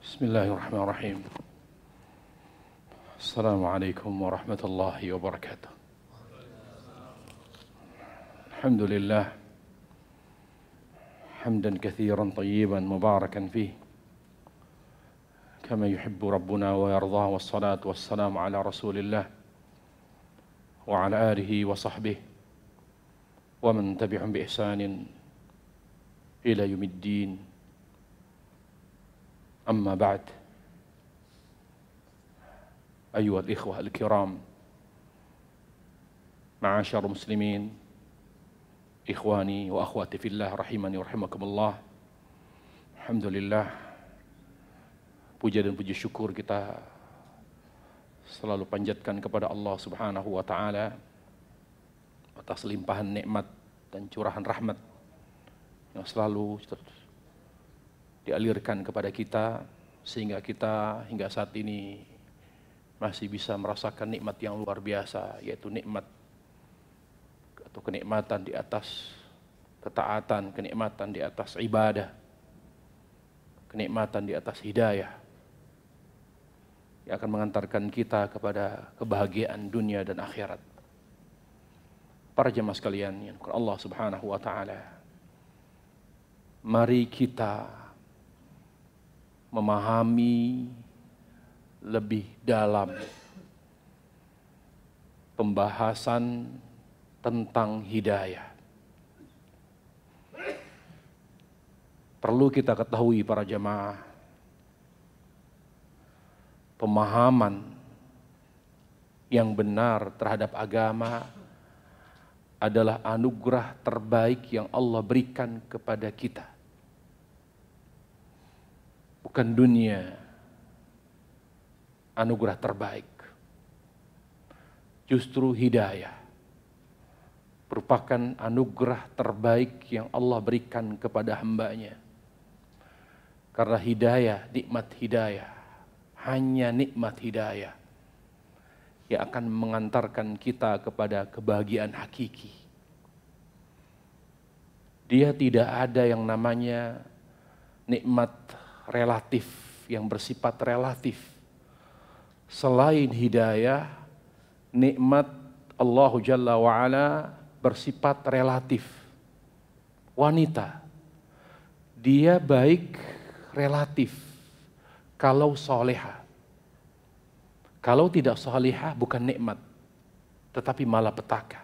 Bismillahirrahmanirrahim. Assalamualaikum warahmatullahi wabarakatuh. Alhamdulillah. Hamdan kathiran tayyiban mubarakan fih. Kama yuhibbu Rabbuna wa yardah, wassalatu wassalamu ala Rasulillah wa ala alihi wa sahbihi wa man tabi'ahum bi ihsanin ila yaumiddin. Amma ba'd. Ayuhal ikhwah al-kiram, ma'asyar muslimin, ikhwani wa akhwati fillah rahimani wa rahimakumullah. Alhamdulillah, puja dan puji syukur kita selalu panjatkan kepada Allah Subhanahu wa taala atas limpahan nikmat dan curahan rahmat yang selalu dialirkan kepada kita sehingga kita hingga saat ini masih bisa merasakan nikmat yang luar biasa, yaitu nikmat atau kenikmatan di atas ketaatan, kenikmatan di atas ibadah, kenikmatan di atas hidayah yang akan mengantarkan kita kepada kebahagiaan dunia dan akhirat. Para jemaah sekalian yang Allah Subhanahu wa taala, mari kita memahami lebih dalam pembahasan tentang hidayah. Perlu kita ketahui para jemaah, pemahaman yang benar terhadap agama adalah anugerah terbaik yang Allah berikan kepada kita. Bukan dunia anugerah terbaik. Justru hidayah merupakan anugerah terbaik yang Allah berikan kepada hambanya. Karena hidayah, nikmat hidayah, hanya nikmat hidayah yang akan mengantarkan kita kepada kebahagiaan hakiki. Dia tidak ada yang namanya nikmat relatif, yang bersifat relatif. Selain hidayah, nikmat Allah Jalla wa'ala bersifat relatif. Wanita, dia baik relatif kalau soleha. Kalau tidak soleha bukan nikmat, tetapi malapetaka.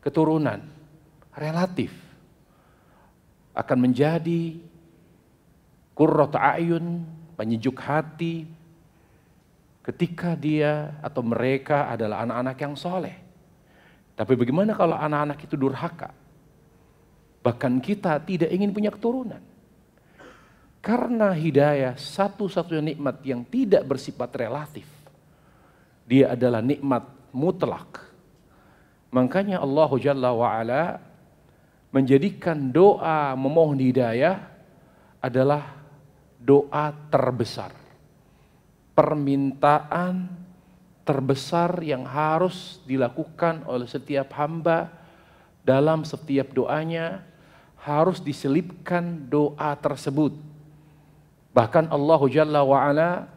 Keturunan relatif akan menjadi qurratu a'yun, penyejuk hati, ketika dia atau mereka adalah anak-anak yang soleh. Tapi bagaimana kalau anak-anak itu durhaka? Bahkan kita tidak ingin punya keturunan. Karena hidayah satu-satunya nikmat yang tidak bersifat relatif. Dia adalah nikmat mutlak. Makanya Allah Jalla wa'ala menjadikan doa memohon hidayah adalah doa terbesar, permintaan terbesar yang harus dilakukan oleh setiap hamba. Dalam setiap doanya harus diselipkan doa tersebut. Bahkan Allah Jalla wa'ala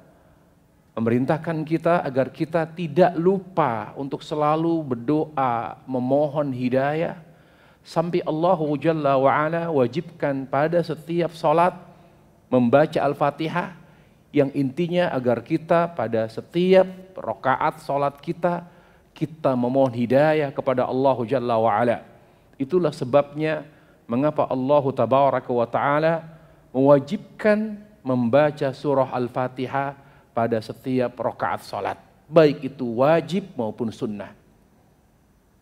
memerintahkan kita agar kita tidak lupa untuk selalu berdoa memohon hidayah, sampai Allah Jalla wa'ala wajibkan pada setiap salat membaca Al-Fatihah, yang intinya agar kita pada setiap rakaat salat kita memohon hidayah kepada Allah Jalla wa'ala. Itulah sebabnya mengapa Allah Tabaraka wa ta'ala mewajibkan membaca surah Al-Fatihah pada setiap rakaat salat, baik itu wajib maupun sunnah.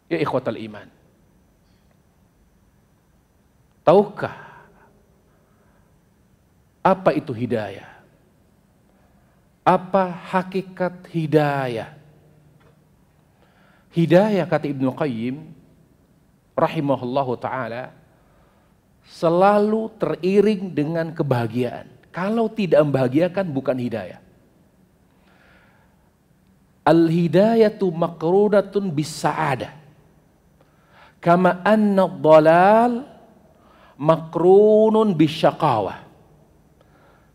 Ya ikhwatal iman, tahukah apa itu hidayah? Apa hakikat hidayah? Hidayah, kata Ibnu Qayyim rahimahullahu ta'ala, selalu teriring dengan kebahagiaan. Kalau tidak membahagiakan bukan hidayah. Al-hidayatu maqrunatun bis-sa'adah. Kama anna ad-dhalal makrunun bisyaqawah.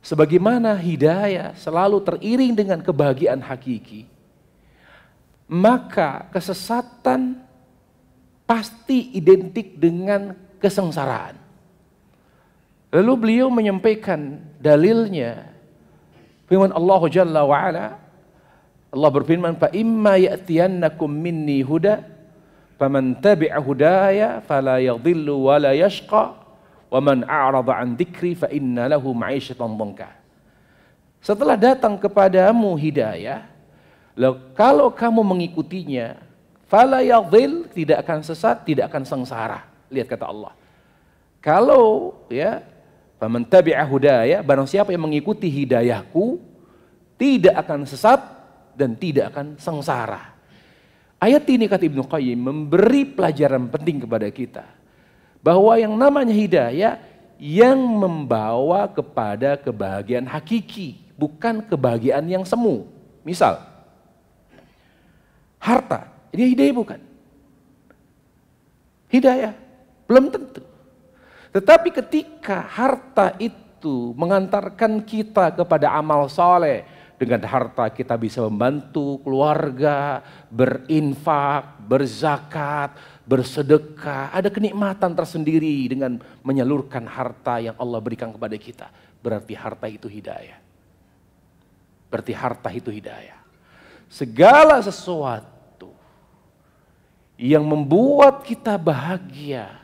sebagaimana hidayah selalu teriring dengan kebahagiaan hakiki, maka kesesatan pasti identik dengan kesengsaraan. Lalu beliau menyampaikan dalilnya, firman Allah Jalla wa Ala, Allah berfirman, "Fa imma ya'tiyannakum minni huda, faman tabi'a hudaya fala yadhillu wa la yashqa, wa man a'rada 'an dzikri fa inna lahu ma'isyatan dhanka." Setelah datang kepadamu hidayah, kalau kamu mengikutinya, fala yadhil, tidak akan sesat, tidak akan sengsara. Lihat kata Allah. Kalau ya, faman tabi'a hudaya, barang siapa yang mengikuti hidayahku, tidak akan sesat dan tidak akan sengsara. Ayat ini kata Ibnu Qayyim memberi pelajaran penting kepada kita, bahwa yang namanya hidayah yang membawa kepada kebahagiaan hakiki, bukan kebahagiaan yang semu. Misal, harta, ini hidayah bukan? Hidayah, belum tentu. Tetapi ketika harta itu mengantarkan kita kepada amal soleh, dengan harta kita bisa membantu keluarga, berinfak, berzakat, bersedekah, ada kenikmatan tersendiri dengan menyalurkan harta yang Allah berikan kepada kita. Berarti harta itu hidayah. Berarti harta itu hidayah. Segala sesuatu yang membuat kita bahagia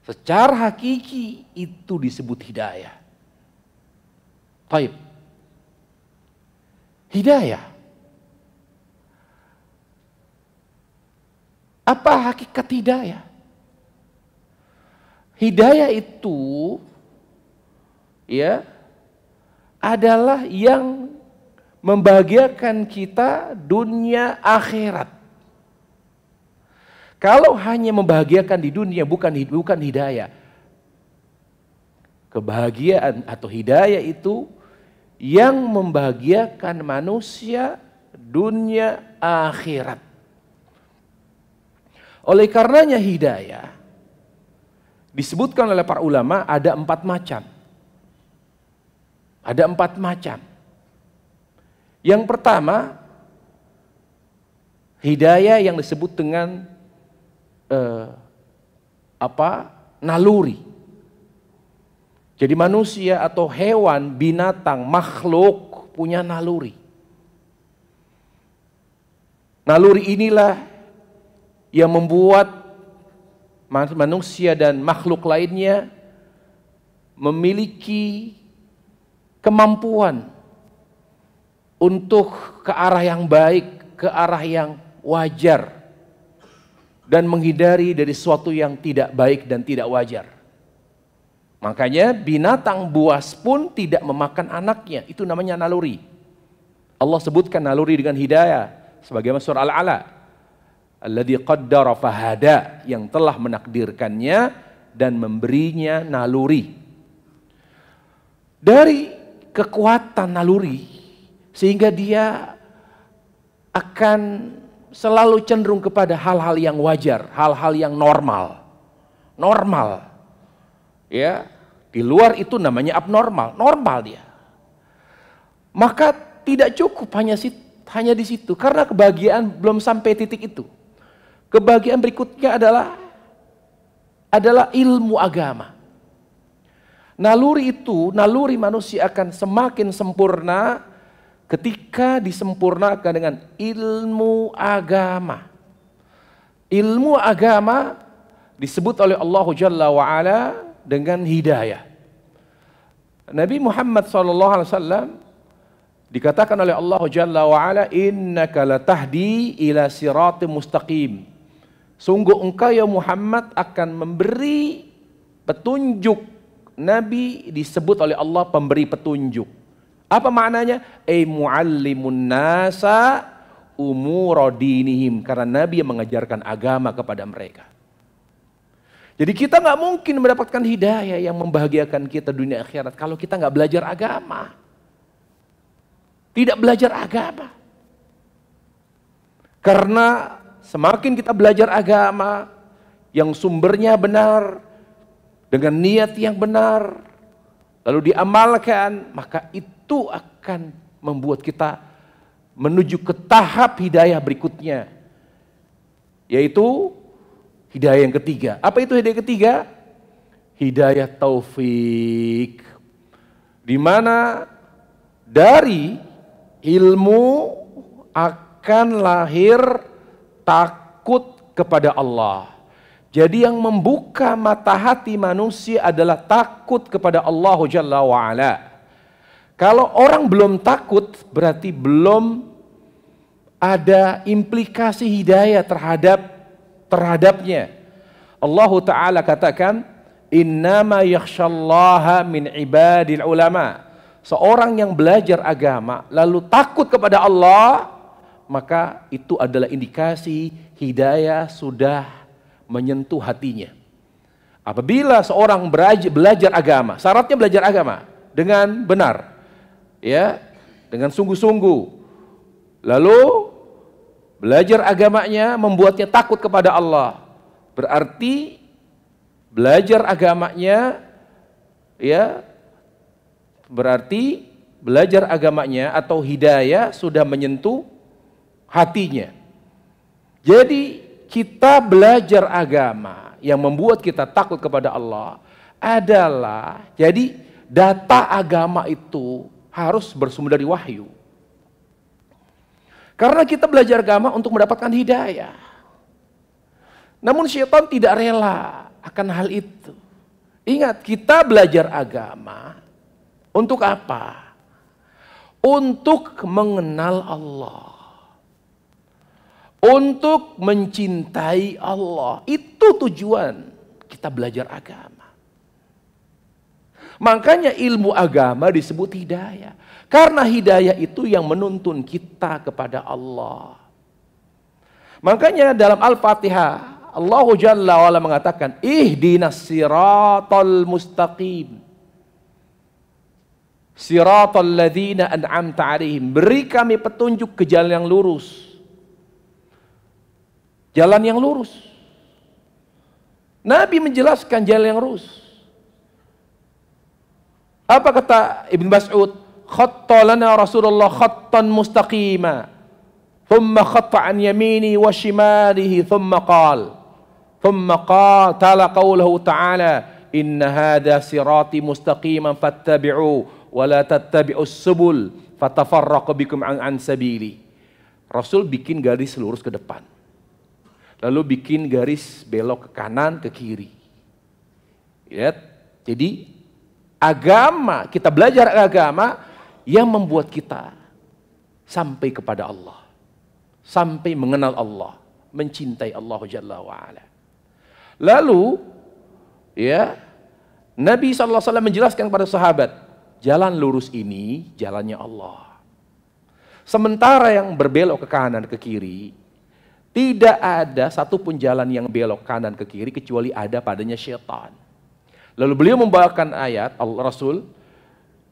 secara hakiki itu disebut hidayah. Baik. Hidayah. Apa hakikat hidayah? Hidayah itu ya adalah yang membahagiakan kita dunia akhirat. Kalau hanya membahagiakan di dunia bukan hidayah. Kebahagiaan atau hidayah itu yang membahagiakan manusia dunia akhirat. Oleh karenanya hidayah disebutkan oleh para ulama ada 4 macam. Ada 4 macam. Yang pertama, hidayah yang disebut dengan naluri. Jadi manusia atau hewan, binatang, makhluk punya naluri. Naluri inilah yang membuat manusia dan makhluk lainnya memiliki kemampuan untuk ke arah yang baik, ke arah yang wajar, dan menghindari dari sesuatu yang tidak baik dan tidak wajar. Makanya binatang buas pun tidak memakan anaknya. Itu namanya naluri. Allah sebutkan naluri dengan hidayah. Sebagaimana surah Al-Ala. Alladzi qaddara fahada. Yang telah menakdirkannya dan memberinya naluri. Dari kekuatan naluri, sehingga dia akan selalu cenderung kepada hal-hal yang wajar. Hal-hal yang normal. Normal. Ya, di luar itu namanya abnormal, normal dia. Maka tidak cukup hanya di situ, karena kebahagiaan belum sampai titik itu. Kebahagiaan berikutnya adalah ilmu agama. Naluri manusia akan semakin sempurna ketika disempurnakan dengan ilmu agama. Ilmu agama disebut oleh Allah Jalla wa Ala dengan hidayah. Nabi Muhammad SAW dikatakan oleh Allah Jalla wa Ala, innaka latahdi ila siratim mustaqim. Sungguh engkau ya Muhammad akan memberi petunjuk. Nabi disebut oleh Allah pemberi petunjuk. Apa maknanya? Muallimun nasa umur dinihim. Karena Nabi yang mengajarkan agama kepada mereka. Jadi kita nggak mungkin mendapatkan hidayah yang membahagiakan kita dunia akhirat kalau kita nggak belajar agama. Tidak belajar agama. Karena semakin kita belajar agama yang sumbernya benar, dengan niat yang benar, lalu diamalkan, maka itu akan membuat kita menuju ke tahap hidayah berikutnya, yaitu hidayah yang ketiga. Apa itu hidayah ketiga? Hidayah taufik, di mana dari ilmu akan lahir takut kepada Allah. Jadi yang membuka mata hati manusia adalah takut kepada Allah Jalla wa'ala. Kalau orang belum takut, berarti belum ada implikasi hidayah terhadapnya. Allah Ta'ala katakan, innama yakhshallaha min ibadil ulama. Seorang yang belajar agama lalu takut kepada Allah, maka itu adalah indikasi hidayah sudah menyentuh hatinya. Apabila seorang belajar agama, syaratnya belajar agama dengan benar, ya, dengan sungguh-sungguh. Lalu belajar agamanya membuatnya takut kepada Allah. Berarti belajar agamanya, ya, berarti belajar agamanya atau hidayah sudah menyentuh hatinya. Jadi kita belajar agama yang membuat kita takut kepada Allah adalah, jadi data agama itu harus bersumber dari wahyu. Karena kita belajar agama untuk mendapatkan hidayah. Namun syaitan tidak rela akan hal itu. Ingat, kita belajar agama untuk apa? Untuk mengenal Allah. Untuk mencintai Allah. Itu tujuan kita belajar agama. Makanya ilmu agama disebut hidayah. Karena hidayah itu yang menuntun kita kepada Allah. Makanya dalam Al-Fatihah Allah Jalla wa'ala mengatakan, ihdinas siratal mustaqim, siratal ladzina an'amta alaihim. Beri kami petunjuk ke jalan yang lurus. Jalan yang lurus. Nabi menjelaskan jalan yang lurus. Apa kata Ibn Mas'ud? Khatta lana Rasulullah khattan mustaqima, thumma khatta an yamini wa shimalihi, thumma tala qawlahu ta'ala, inna hadha sirati mustaqiman fattabi'u wa la tattabi'us subul fatafarraqu bikum an sabili. Rasul bikin garis lurus ke depan, lalu bikin garis belok ke kanan, ke kiri. Lihat, jadi agama, kita belajar agama yang membuat kita sampai kepada Allah, sampai mengenal Allah, mencintai Allah Jalla wa'ala. Lalu, ya, Nabi SAW menjelaskan kepada sahabat, jalan lurus ini jalannya Allah. Sementara yang berbelok ke kanan, ke kiri, tidak ada satupun jalan yang belok kanan ke kiri kecuali ada padanya syaitan. Lalu beliau membawakan ayat Rasul,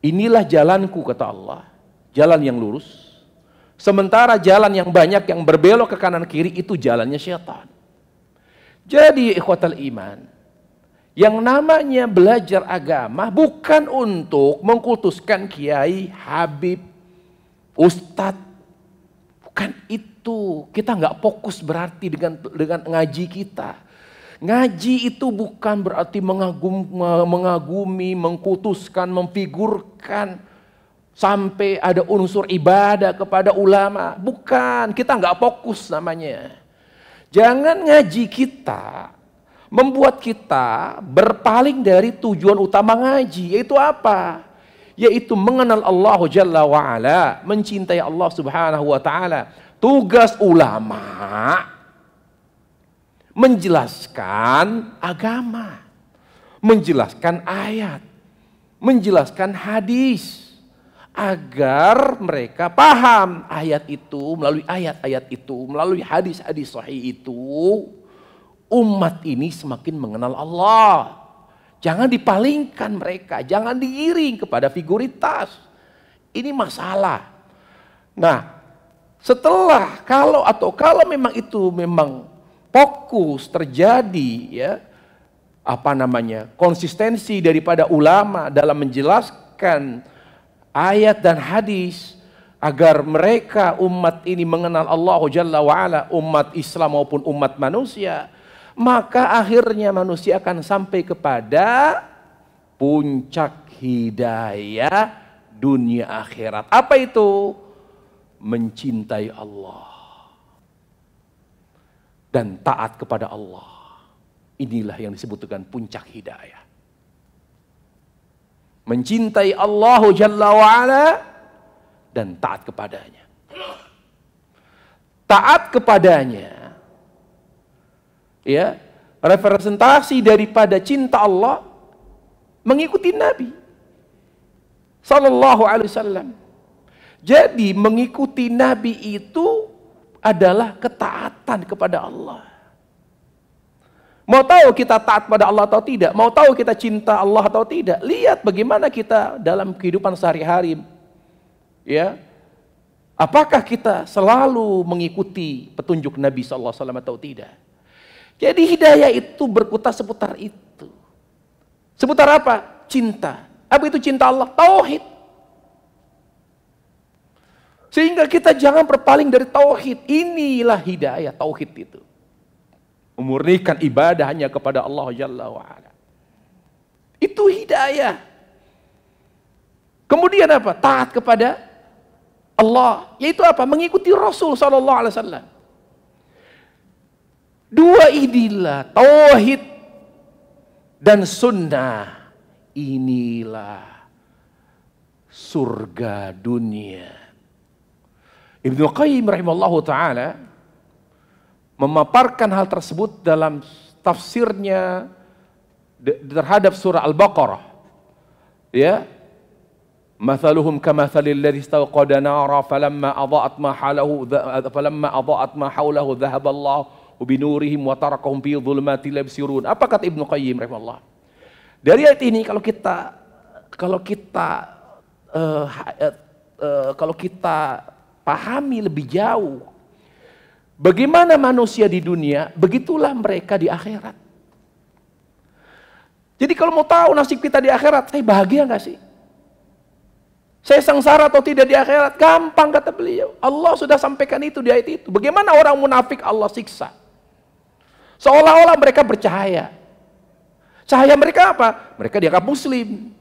inilah jalanku, kata Allah, jalan yang lurus. Sementara jalan yang banyak yang berbelok ke kanan kiri itu jalannya syaitan. Jadi ikhwatal iman, yang namanya belajar agama bukan untuk mengkultuskan kiai, habib, ustadz. Bukan itu. Kita nggak fokus berarti dengan ngaji kita. Ngaji itu bukan berarti mengagumi, mengkultuskan, memfigurkan sampai ada unsur ibadah kepada ulama. Bukan, kita nggak fokus namanya. Jangan ngaji kita membuat kita berpaling dari tujuan utama ngaji. Yaitu apa? Yaitu mengenal Allah Jalla wa'ala, mencintai Allah Subhanahu wa ta'ala. Tugas ulama menjelaskan agama, menjelaskan ayat, menjelaskan hadis, agar mereka paham ayat itu, melalui ayat-ayat itu, melalui hadis-hadis sahih itu, umat ini semakin mengenal Allah. Jangan dipalingkan mereka, jangan diiring kepada figuritas. Ini masalah. Nah, setelah kalau memang itu memang fokus terjadi, ya, konsistensi daripada ulama dalam menjelaskan ayat dan hadis agar mereka umat ini mengenal Allah Jalla wa'ala, umat Islam maupun umat manusia, maka akhirnya manusia akan sampai kepada puncak hidayah dunia akhirat. Apa itu? Mencintai Allah dan taat kepada Allah. Inilah yang disebutkan puncak hidayah. Mencintai Allah Jalla wa'ala dan taat kepadanya. Taat kepadanya, ya, representasi daripada cinta Allah mengikuti Nabi Sallallahu Alaihi Wasallam. Jadi mengikuti Nabi itu adalah ketaatan kepada Allah. Mau tahu kita taat pada Allah atau tidak? Mau tahu kita cinta Allah atau tidak? Lihat bagaimana kita dalam kehidupan sehari-hari. Ya, apakah kita selalu mengikuti petunjuk Nabi Sallallahu Alaihi Wasallam atau tidak? Jadi hidayah itu berkutat seputar itu. Seputar apa? Cinta. Apa itu cinta Allah? Tauhid. Sehingga kita jangan berpaling dari tauhid. Inilah hidayah, tauhid itu. Memurnikan ibadah hanya kepada Allah Jalla wa'ala. Itu hidayah. Kemudian apa? Taat kepada Allah. Yaitu apa? Mengikuti Rasul Sallallahu Alaihi Wasallam. Dua inilah, tauhid dan sunnah. Inilah surga dunia. Ibnu Qayyim rahimallahu ta'ala memaparkan hal tersebut dalam tafsirnya terhadap surah Al-Baqarah. Ya. Mathaluhum kamathalil ladzi istawqada nara falamma adaa'at ma hawlahu dhahaballahu binurihim wa tarakahum fi dhulumatin la yubsirun. Apa kata Ibnu Qayyim rahimahullah? Dari ayat ini kalau kita pahami lebih jauh bagaimana manusia di dunia, begitulah mereka di akhirat. Jadi kalau mau tahu nasib kita di akhirat, saya bahagia nggak sih? Saya sengsara atau tidak di akhirat? Gampang kata beliau. Allah sudah sampaikan itu di ayat itu. Bagaimana orang munafik Allah siksa? Seolah-olah mereka bercahaya. Cahaya mereka apa? Mereka dianggap muslim.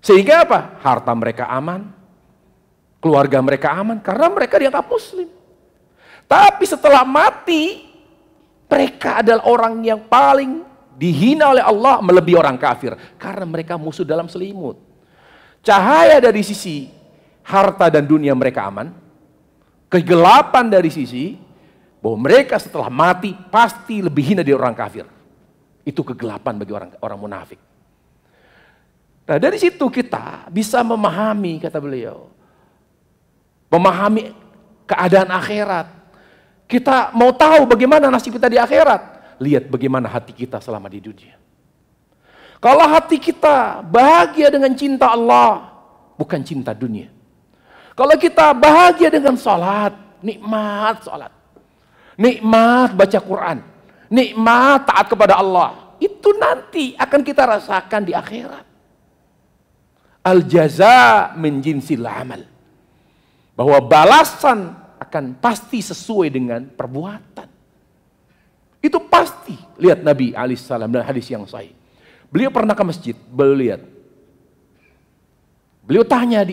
Sehingga apa? Harta mereka aman. Keluarga mereka aman karena mereka dianggap muslim. Tapi setelah mati, mereka adalah orang yang paling dihina oleh Allah melebihi orang kafir. Karena mereka musuh dalam selimut. Cahaya dari sisi harta dan dunia mereka aman. Kegelapan dari sisi bahwa mereka setelah mati pasti lebih hina dari orang kafir. Itu kegelapan bagi orang munafik. Nah dari situ kita bisa memahami, kata beliau, memahami keadaan akhirat. Kita mau tahu bagaimana nasib kita di akhirat, lihat bagaimana hati kita selama di dunia. Kalau hati kita bahagia dengan cinta Allah, bukan cinta dunia. Kalau kita bahagia dengan salat, nikmat salat, nikmat baca Quran, nikmat taat kepada Allah, itu nanti akan kita rasakan di akhirat. Al-jaza min jinsil amal. Bahwa balasan akan pasti sesuai dengan perbuatan. Itu pasti. Lihat Nabi alaihissalam dalam hadis yang sahih. Beliau pernah ke masjid, beliau tanya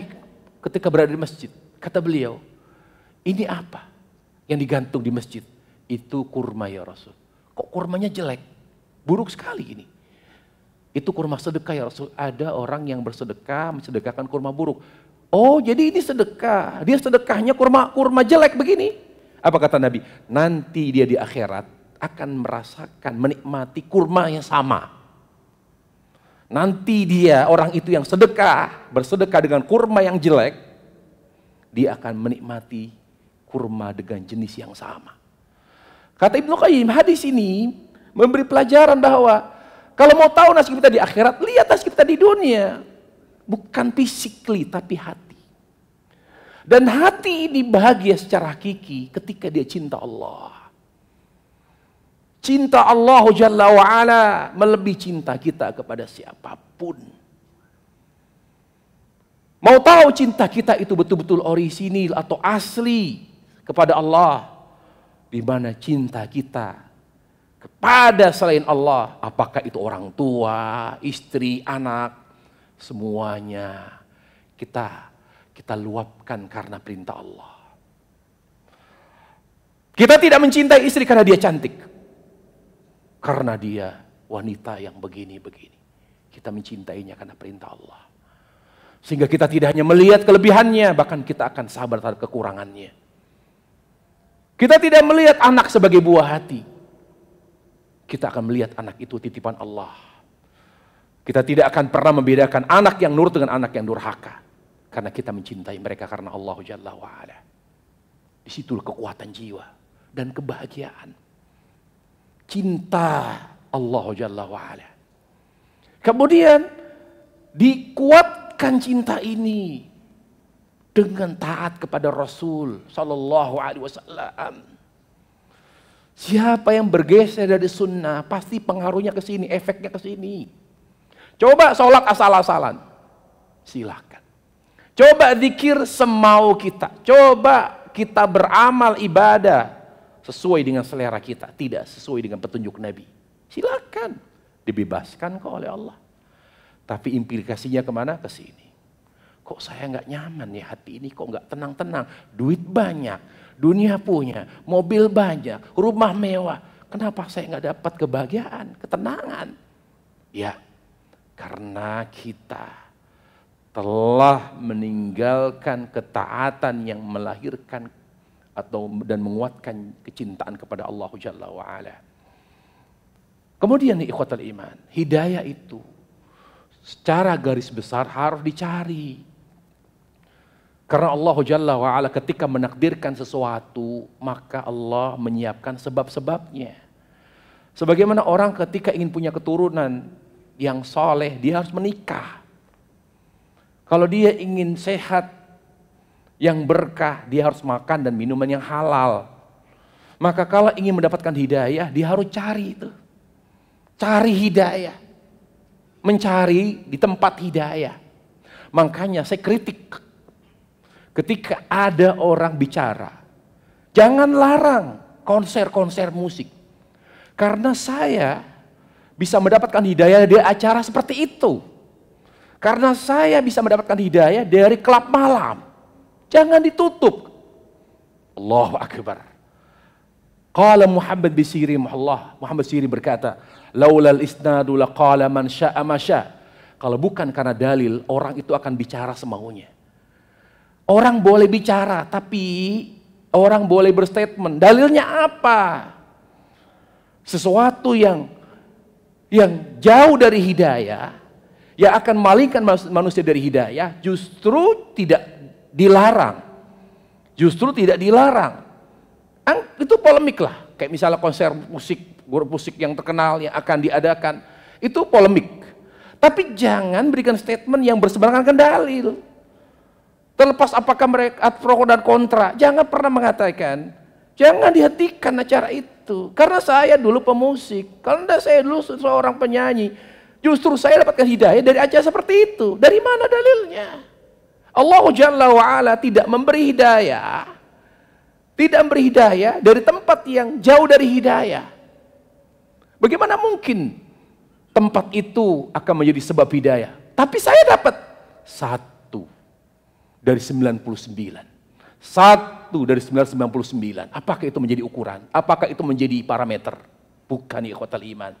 ketika berada di masjid, kata beliau, ini apa yang digantung di masjid? Itu kurma ya Rasul. Kok kurmanya jelek? Buruk sekali ini. Itu kurma sedekah ya Rasul. Ada orang yang bersedekah, mensedekahkan kurma buruk. Oh, jadi ini sedekah. Dia sedekahnya kurma jelek begini. Apa kata Nabi? Nanti dia di akhirat akan merasakan, menikmati kurma yang sama. Nanti dia, orang itu yang bersedekah dengan kurma yang jelek, dia akan menikmati kurma dengan jenis yang sama. Kata Ibnu Qayyim, hadis ini memberi pelajaran bahwa kalau mau tahu nasib kita di akhirat, lihat nasib kita di dunia. Bukan physically, tapi hati. Dan hati ini bahagia secara hakiki ketika dia cinta Allah. Cinta Allah Jalla wa'ala melebihi cinta kita kepada siapapun. Mau tahu cinta kita itu betul-betul orisinil atau asli kepada Allah? Di mana cinta kita kepada selain Allah, apakah itu orang tua, istri, anak, semuanya kita luapkan karena perintah Allah. Kita tidak mencintai istri karena dia cantik, karena dia wanita yang begini-begini. Kita mencintainya karena perintah Allah. Sehingga kita tidak hanya melihat kelebihannya, bahkan kita akan sabar terhadap kekurangannya. Kita tidak melihat anak sebagai buah hati. Kita akan melihat anak itu titipan Allah. Kita tidak akan pernah membedakan anak yang nurut dengan anak yang durhaka. Karena kita mencintai mereka karena Allah Jalla wa'ala. Di situ kekuatan jiwa dan kebahagiaan. Cinta Allah Jalla wa'ala. Kemudian dikuatkan cinta ini dengan taat kepada Rasul Sallallahu Alaihi Wasallam. Siapa yang bergeser dari sunnah pasti pengaruhnya ke sini, efeknya ke sini. Coba sholat asal-asalan, silakan. Coba zikir semau kita. Coba kita beramal ibadah sesuai dengan selera kita, tidak sesuai dengan petunjuk Nabi. Silakan, dibebaskan kok oleh Allah. Tapi implikasinya kemana? Ke sini. Kok saya nggak nyaman ya hati ini, kok nggak tenang-tenang. Duit banyak, dunia punya, mobil banyak, rumah mewah. Kenapa saya nggak dapat kebahagiaan, ketenangan? Ya, karena kita telah meninggalkan ketaatan yang melahirkan dan menguatkan kecintaan kepada Allah Jalla wa'ala. Kemudian nih ikhwatal iman, hidayah itu secara garis besar harus dicari. Karena Allah Jalla wa'ala ketika menakdirkan sesuatu, maka Allah menyiapkan sebab-sebabnya. Sebagaimana orang ketika ingin punya keturunan yang soleh, dia harus menikah. Kalau dia ingin sehat, yang berkah, dia harus makan dan minuman yang halal. Maka kalau ingin mendapatkan hidayah, dia harus cari itu. Cari hidayah. Mencari di tempat hidayah. Makanya saya kritik ketika ada orang bicara, jangan larang konser-konser musik. Karena saya bisa mendapatkan hidayah dari acara seperti itu. Karena saya bisa mendapatkan hidayah dari klub malam. Jangan ditutup. Allahu Akbar. Qala Muhammad bin Sirin, Muhammad Sirin berkata, laulal isnadu laqala man sya'a ma sya'. Kalau bukan karena dalil, orang itu akan bicara semaunya. Orang boleh bicara, tapi orang boleh berstatement. Dalilnya apa? Sesuatu yang jauh dari hidayah, yang akan malingkan manusia dari hidayah, justru tidak dilarang. Justru tidak dilarang. Itu polemik lah. Kayak misalnya konser musik, grup musik yang terkenal yang akan diadakan. Itu polemik. Tapi jangan berikan statement yang berseberangan dengan dalil. Terlepas apakah mereka pro dan kontra, jangan pernah mengatakan, jangan dihentikan acara itu. Karena saya dulu pemusik, karena saya dulu seorang penyanyi. Justru saya dapatkan hidayah dari acara seperti itu. Dari mana dalilnya? Allah Jalla wa'ala tidak memberi hidayah. Tidak memberi hidayah dari tempat yang jauh dari hidayah. Bagaimana mungkin tempat itu akan menjadi sebab hidayah? Tapi saya dapat satu dari 99. Satu dari 999. Apakah itu menjadi ukuran? Apakah itu menjadi parameter? Bukan, ikhwatal iman.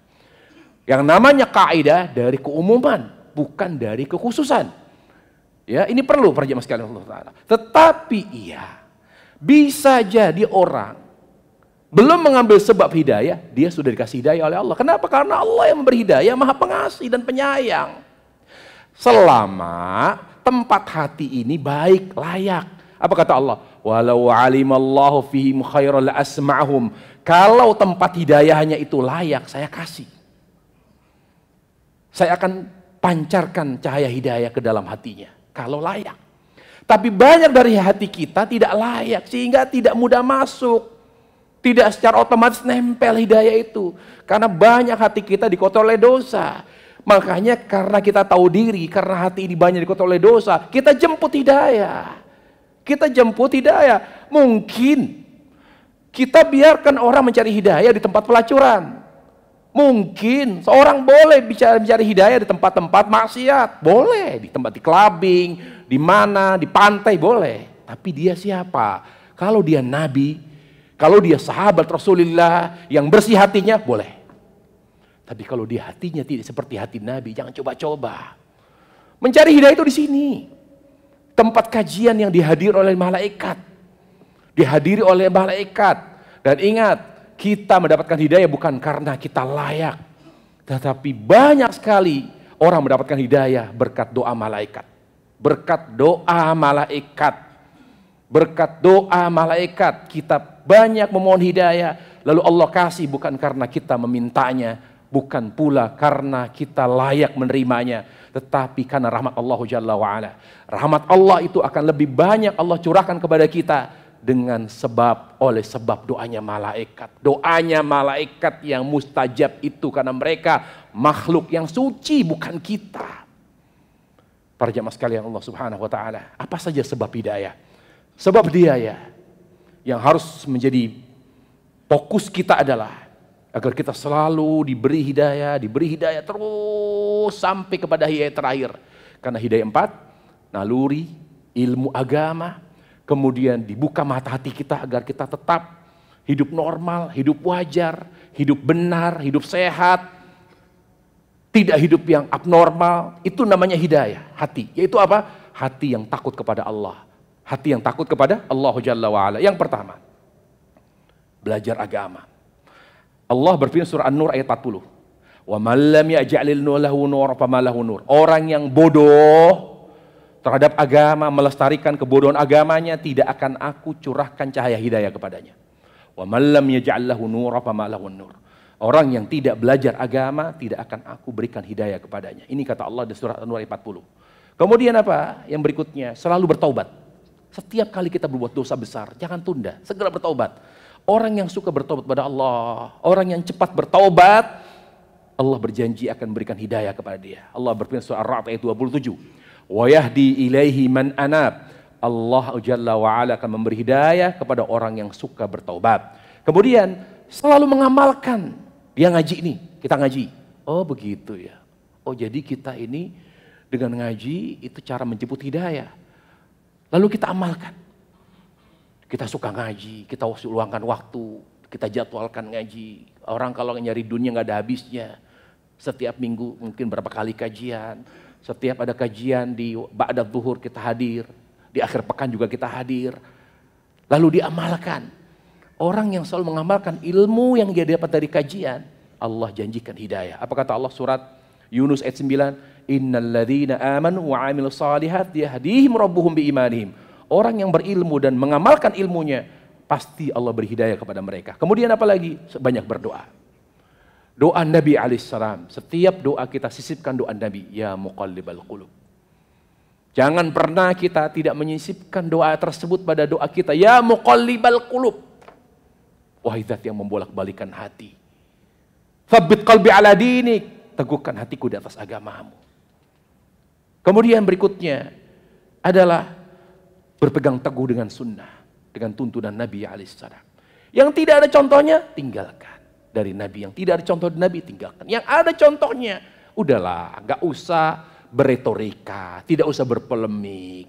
Yang namanya kaidah dari keumuman, bukan dari kekhususan. Ya, ini perlu para jemaah sekalian Allah Ta'ala. Tetapi iya, bisa jadi orang belum mengambil sebab hidayah, dia sudah dikasih hidayah oleh Allah. Kenapa? Karena Allah yang memberi hidayah, Maha Pengasih dan Penyayang. Selama tempat hati ini baik, layak. Apa kata Allah? Walau alimallahu fihim khairal asma'hum. Kalau tempat hidayahnya itu layak, saya kasih. Saya akan pancarkan cahaya hidayah ke dalam hatinya. Kalau layak. Tapi banyak dari hati kita tidak layak, sehingga tidak mudah masuk. Tidak secara otomatis nempel hidayah itu. Karena banyak hati kita dikotori oleh dosa. Makanya karena kita tahu diri, karena hati ini banyak dikotori oleh dosa, kita jemput hidayah. Kita jemput hidayah. Mungkin kita biarkan orang mencari hidayah di tempat pelacuran. Mungkin seorang boleh mencari hidayah di tempat-tempat maksiat. Boleh, di clubbing, di mana, di pantai boleh. Tapi dia siapa? Kalau dia nabi, kalau dia sahabat Rasulullah yang bersih hatinya, boleh. Tapi kalau dia hatinya tidak seperti hati Nabi, jangan coba-coba. Mencari hidayah itu di sini. Tempat kajian yang dihadiri oleh malaikat. Dihadiri oleh malaikat. Dan ingat, kita mendapatkan hidayah bukan karena kita layak. Tetapi banyak sekali orang mendapatkan hidayah berkat doa malaikat. Berkat doa malaikat. Berkat doa malaikat. Kita banyak memohon hidayah. Lalu Allah kasih bukan karena kita memintanya. Bukan pula karena kita layak menerimanya, tetapi karena rahmat Allah Jalla wa'ala. Rahmat Allah itu akan lebih banyak Allah curahkan kepada kita oleh sebab doanya malaikat. Doanya malaikat yang mustajab itu karena mereka makhluk yang suci, bukan kita. Para jamaah sekalian Allah Subhanahu wa taala, apa saja sebab hidayah? Sebab hidayah yang harus menjadi fokus kita adalah agar kita selalu diberi hidayah terus sampai kepada hidayah terakhir. Karena hidayah 4, naluri, ilmu agama, kemudian dibuka mata hati kita agar kita tetap hidup normal, hidup wajar, hidup benar, hidup sehat, tidak hidup yang abnormal. Itu namanya hidayah hati. Yaitu apa? Hati yang takut kepada Allah. Hati yang takut kepada Allah Jalla wa'ala. Yang pertama, belajar agama. Allah berfirman surah An-Nur ayat 40. Wa man lam yaj'alil lahu nur fama lahu nur. Orang yang bodoh terhadap agama, melestarikan kebodohan agamanya, tidak akan aku curahkan cahaya hidayah kepadanya. Wa man lam yaj'al lahu nur fama lahu nur. Orang yang tidak belajar agama, tidak akan aku berikan hidayah kepadanya. Ini kata Allah di surah An-Nur ayat 40. Kemudian apa? Yang berikutnya, selalu bertaubat. Setiap kali kita berbuat dosa besar, jangan tunda, segera bertaubat. Orang yang suka bertobat kepada Allah, orang yang cepat bertaubat, Allah berjanji akan berikan hidayah kepada dia. Allah berfirman surah Ar-Ra'd ayat 27. Wa yahdi ilaihi man anab. Allah Jalla wa ala akan memberi hidayah kepada orang yang suka bertaubat. Kemudian selalu mengamalkan. Dia ngaji nih, kita ngaji. Oh begitu ya. Oh jadi kita ini dengan ngaji itu cara menjemput hidayah. Lalu kita amalkan. Kita suka ngaji, kita luangkan waktu, kita jadwalkan ngaji. Orang kalau nyari dunia nggak ada habisnya. Setiap minggu mungkin berapa kali kajian. Setiap ada kajian di ba'da zuhur kita hadir. Di akhir pekan juga kita hadir. Lalu diamalkan. Orang yang selalu mengamalkan ilmu yang dia dapat dari kajian, Allah janjikan hidayah. Apa kata Allah surat Yunus ayat 9? Innal ladzina amanu wa 'amilus shalihat yahdihim rabbuhum biimanihim. Orang yang berilmu dan mengamalkan ilmunya, pasti Allah beri hidayah kepada mereka. Kemudian apa lagi? Banyak berdoa. Doa Nabi alaihissalam. Setiap doa kita sisipkan doa Nabi. Ya muqallibal qulub. Jangan pernah kita tidak menyisipkan doa tersebut pada doa kita. Ya muqallibal qulub. Wahai zat yang membolak-balikan hati. Tsabbit qalbi ala dinik. Teguhkan hatiku di atas agamamu. Kemudian berikutnya adalah berpegang teguh dengan sunnah, dengan tuntunan Nabi alaihissalam. Yang tidak ada contohnya, tinggalkan. Dari Nabi yang tidak ada contoh Nabi, tinggalkan. Yang ada contohnya, udahlah, nggak usah berretorika, tidak usah berpolemik.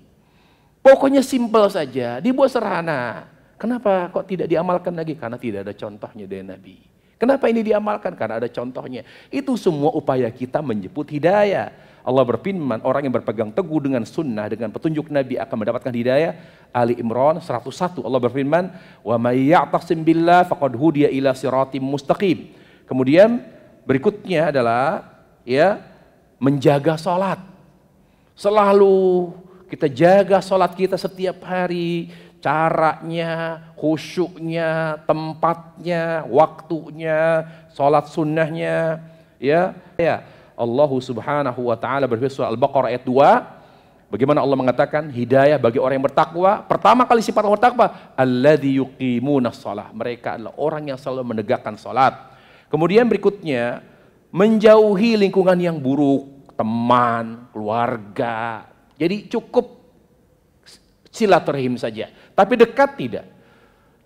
Pokoknya simpel saja, dibuat sederhana. Kenapa kok tidak diamalkan lagi? Karena tidak ada contohnya dari Nabi. Kenapa ini diamalkan? Karena ada contohnya. Itu semua upaya kita menjemput hidayah. Allah berfirman, orang yang berpegang teguh dengan sunnah, dengan petunjuk Nabi akan mendapatkan hidayah. Ali Imran 101, Allah berfirman, wa may ya'tasim billah faqad hudiya ila siratim mustaqim. Kemudian berikutnya adalah ya menjaga salat. Selalu kita jaga salat kita setiap hari, caranya, khusyuknya, tempatnya, waktunya, salat sunnahnya, ya. Allah Subhanahu wa taala berfirman surah Al-Baqarah ayat 2, Bagaimana Allah mengatakan hidayah bagi orang yang bertakwa? Pertama kali sifat orang bertakwa, alladzi yuqimunas shalah. Mereka adalah orang yang selalu menegakkan salat. Kemudian berikutnya, menjauhi lingkungan yang buruk, teman, keluarga. Jadi cukup silaturahim saja, tapi dekat tidak.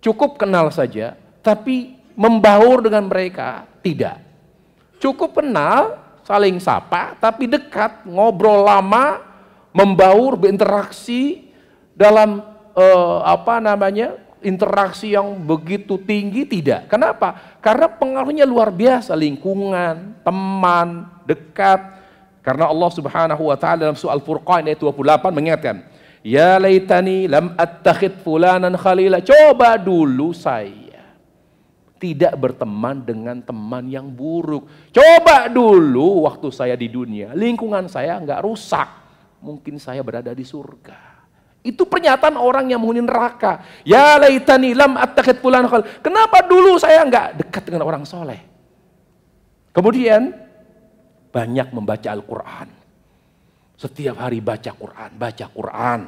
Cukup kenal saja, tapi membaur dengan mereka tidak. Cukup kenal, saling sapa, tapi dekat, ngobrol lama, membaur, berinteraksi dalam interaksi yang begitu tinggi tidak. Kenapa? Karena pengaruhnya luar biasa, lingkungan, teman, dekat. Karena Allah Subhanahu wa taala dalam surah Al-Furqan ayat 28 mengingatkan, ya laitani lam attakhid fulanan khalila. Coba dulu saya tidak berteman dengan teman yang buruk. Coba dulu waktu saya di dunia, lingkungan saya enggak rusak. Mungkin saya berada di surga. Itu pernyataan orang yang menghuni neraka. Ya laitani lam attakhid fulanan khalila. Kenapa dulu saya enggak dekat dengan orang soleh? Kemudian banyak membaca Al-Quran. Setiap hari baca Quran, baca Quran.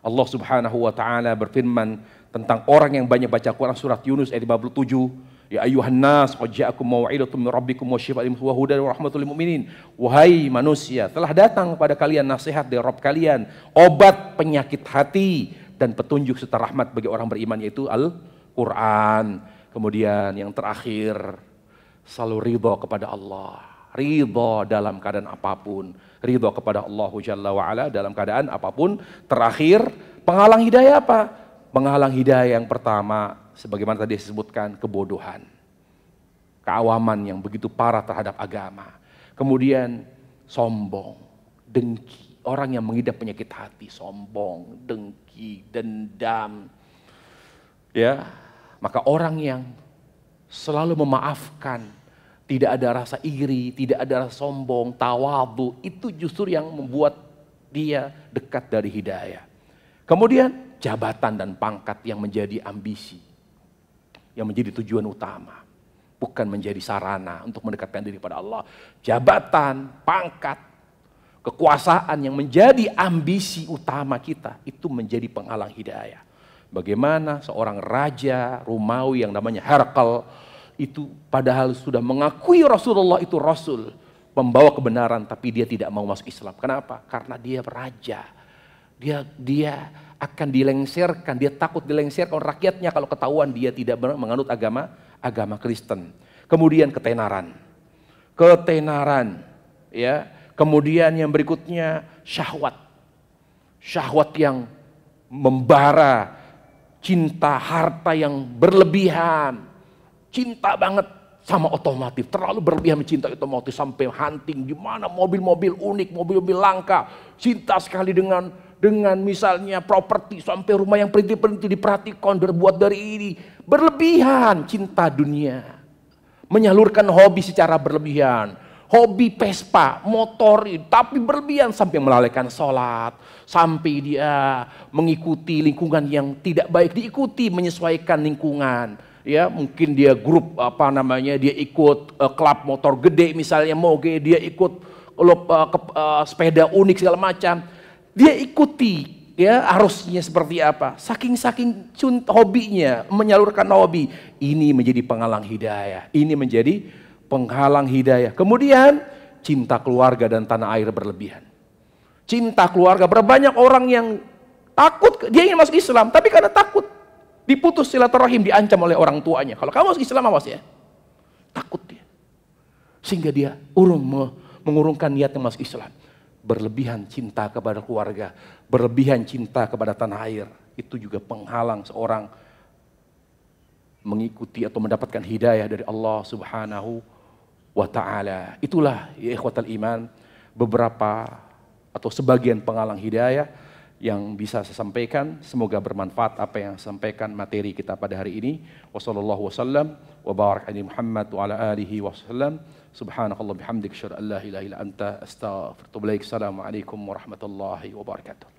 Allah Subhanahu wa taala berfirman tentang orang yang banyak baca Quran, surat Yunus ayat 57. Ya ayyuhan nas qad ja'akum mau'idatun min rabbikum wa syifaa'un wa hudan wa rahmatul lil mu'minin. Wahai manusia, telah datang kepada kalian nasihat dari Rabb kalian, obat penyakit hati dan petunjuk serta rahmat bagi orang beriman, yaitu Al-Quran. Kemudian yang terakhir, selalu ridha kepada Allah. Ridha dalam keadaan apapun. Ridha kepada Allah Jalla wa'ala dalam keadaan apapun. Terakhir, penghalang hidayah apa? Penghalang hidayah yang pertama, sebagaimana tadi disebutkan, kebodohan. Keawaman yang begitu parah terhadap agama. Kemudian sombong, dengki. Orang yang mengidap penyakit hati, sombong, dengki, dendam. Ya, maka orang yang selalu memaafkan, tidak ada rasa iri, tidak ada rasa sombong, tawadhu, itu justru yang membuat dia dekat dari hidayah. Kemudian jabatan dan pangkat yang menjadi ambisi, yang menjadi tujuan utama, bukan menjadi sarana untuk mendekatkan diri pada Allah. Jabatan, pangkat, kekuasaan yang menjadi ambisi utama kita, itu menjadi penghalang hidayah. Bagaimana seorang raja Romawi yang namanya Herakl, itu padahal sudah mengakui Rasulullah itu Rasul, membawa kebenaran, tapi dia tidak mau masuk Islam. Kenapa? Karena dia raja. Dia akan dilengserkan, dia takut dilengserkan oleh rakyatnya kalau ketahuan dia tidak menganut agama Kristen. Kemudian ketenaran, ya. Kemudian yang berikutnya syahwat yang membara, cinta harta yang berlebihan, cinta banget sama otomotif, terlalu berlebihan mencintai otomotif sampai hunting di mana mobil-mobil unik, mobil-mobil langka, cinta sekali dengan misalnya properti sampai rumah yang perintil-perintil diperhatikan, berbuat dari ini, berlebihan cinta dunia, menyalurkan hobi secara berlebihan, hobi Vespa, motor, tapi berlebihan sampai melalaikan sholat, sampai dia mengikuti lingkungan yang tidak baik, diikuti menyesuaikan lingkungan. Ya, mungkin dia grup dia ikut klub motor gede misalnya, moge, dia ikut klub sepeda unik segala macam. Dia ikuti, ya, harusnya seperti apa. Saking hobinya, menyalurkan hobi, ini menjadi penghalang hidayah. Ini menjadi penghalang hidayah. Kemudian cinta keluarga dan tanah air berlebihan. Cinta keluarga, berbanyak orang yang takut, dia ingin masuk Islam, tapi karena takut diputus silaturahim, diancam oleh orang tuanya. Kalau kamu masuk Islam, awas ya. Takut dia. Sehingga dia mengurungkan niatnya masuk Islam. Berlebihan cinta kepada keluarga, berlebihan cinta kepada tanah air, itu juga penghalang seorang mengikuti atau mendapatkan hidayah dari Allah Subhanahu wa ta'ala. Itulah ya ikhwatal iman, beberapa atau sebagian penghalang hidayah yang bisa saya sampaikan. Semoga bermanfaat apa yang saya sampaikan materi kita pada hari ini. Wassallallahu wasallam wa barak ala Muhammad wa ala alihi wasallam. Subhanakallah bihamdik, asyhadu an la ilaha illa anta, astaghfiruka wa atubu ilaik. Assalamualaikum warahmatullahi wabarakatuh.